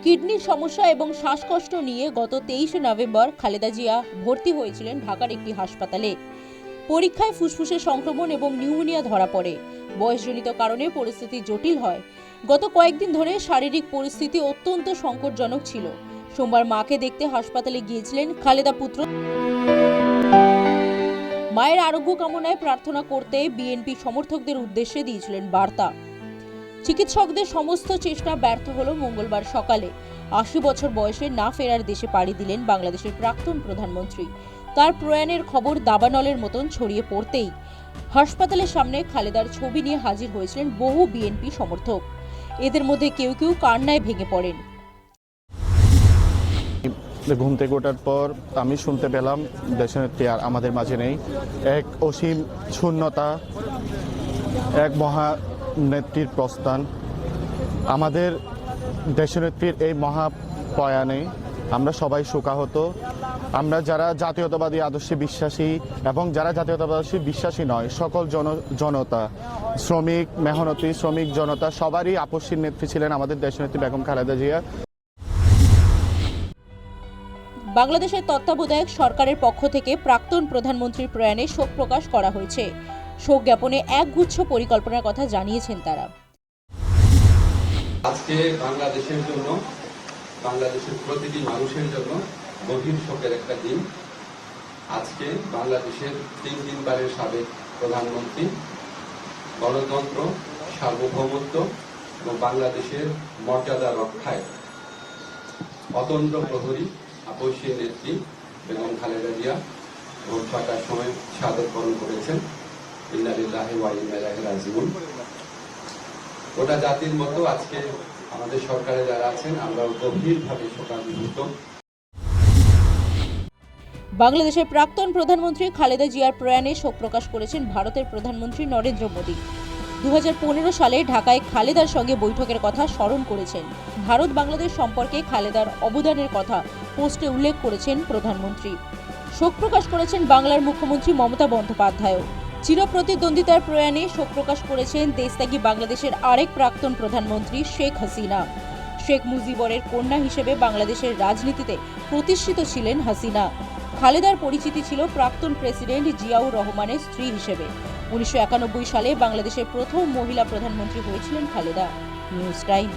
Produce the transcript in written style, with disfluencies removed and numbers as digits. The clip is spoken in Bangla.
কিডনির সমস্যা এবং শ্বাসকষ্ট নিয়ে গত 23 নভেম্বর খালেদা জিয়া ভর্তি হয়েছিলেন ঢাকার একটি হাসপাতালে। পরীক্ষায় ফুসফুসে সংক্রমণ এবং নিউমোনিয়া ধরা পড়ে। বয়সজনিত কারণে পরিস্থিতি জটিল হয়। গত কয়েকদিন ধরে শারীরিক পরিস্থিতি অত্যন্ত সংকটজনক ছিল। সোমবার মাকে দেখতে হাসপাতালে গিয়েছিলেন খালেদা পুত্র। মায়ের আরোগ্য কামনায় প্রার্থনা করতে বিএনপি সমর্থকদের উদ্দেশ্যে দিয়েছিলেন বার্তা। চিকিৎসকদের সমস্ত চেষ্টা ব্যর্থ হলো মঙ্গলবার সকালে ৮০ বছর বয়সে না ফেরার দেশে পাড়ি দিলেন বাংলাদেশের প্রাক্তন প্রধানমন্ত্রী। তার প্রয়াণের খবর দাবানলের মতন ছড়িয়ে পড়তেই হাসপাতালের সামনে খালেদার ছবি নিয়ে হাজির হয়েছিলেন বহু বিএনপি সমর্থক। এদের মধ্যে কেউ কেউ কান্নায় ভেঙে পড়েন। ঘুম থেকে ওঠার পর আমি শুনতে পেলাম দেশনেত্রী আর আমাদের মাঝে নেই। এক অসীম শূন্যতা, এক মহানেত্রীর প্রস্থান। আমাদের দেশনেত্রীর এই মহাপ্রয়াণে আমরা সবাই শোকাহত। আমরা যারা জাতীয়তাবাদী আদর্শে বিশ্বাসী এবং যারা জাতীয়তাবাদী বিশ্বাসী নয়, সকল জনতা, শ্রমিক, মেহনতি শ্রমিক জনতা সবারই আপসীর নেত্রী ছিলেন আমাদের দেশনেত্রী বেগম খালেদা জিয়া। বাংলাদেশের তত্ত্বাবধায়ক সরকারের পক্ষ থেকে প্রাক্তন প্রধানমন্ত্রীর প্রয়াণে শোক প্রকাশ করা হয়েছে। শোক জ্ঞাপনে একগুচ্ছ পরিকল্পনার কথা জানিয়েছেন তারা। আজকে বাংলাদেশের জন্য, বাংলাদেশের প্রতিটি মানুষের জন্য গভীর শোকের একটা দিন। আজকে বাংলাদেশের তিনবারের সাবেক প্রধানমন্ত্রী, গণতন্ত্র, সার্বভৌমত্ব এবং বাংলাদেশের মর্যাদা রক্ষায় অতন্দ্র প্রহরী আপসী নেত্রী বেগম খালেদা জিয়া ভোর ৬টার সময় শাহাদাত বরণ করেছেন। ইন্না লিল্লাহি ওয়া ইন্না ইলাইহি রাজিউন। গোটা জাতির মতো আজকে আমাদের সরকারে যারা আছেন আমরাও গভীরভাবে শোকাহত। বাংলাদেশের প্রাক্তন প্রধানমন্ত্রী খালেদা জিয়ার প্রয়াণে শোক প্রকাশ করেছেন ভারতের প্রধানমন্ত্রী নরেন্দ্র মোদী। 2015 সালে ঢাকায় খালেদার সঙ্গে বৈঠকের কথা স্মরণ করেছেন। ভারত বাংলাদেশ সম্পর্কে খালেদার অবদানের কথা পোস্টে উল্লেখ করেছেন প্রধানমন্ত্রী। শোক প্রকাশ করেছেন বাংলার মুখ্যমন্ত্রী মমতা বন্দ্যোপাধ্যায়। চিরপ্রতিদ্বন্দ্বিতার প্রয়াণে শোক প্রকাশ করেছেন দেশত্যাগী বাংলাদেশের আরেক প্রাক্তন প্রধানমন্ত্রী শেখ হাসিনা। শেখ মুজিবরের কন্যা হিসেবে বাংলাদেশের রাজনীতিতে প্রতিষ্ঠিত ছিলেন হাসিনা। খালেদার পরিচিতি ছিল প্রাক্তন প্রেসিডেন্ট জিয়াউর রহমানের স্ত্রী হিসেবে। 1991 সালে বাংলাদেশের প্রথম মহিলা প্রধানমন্ত্রী হয়েছিলেন খালেদা। News time.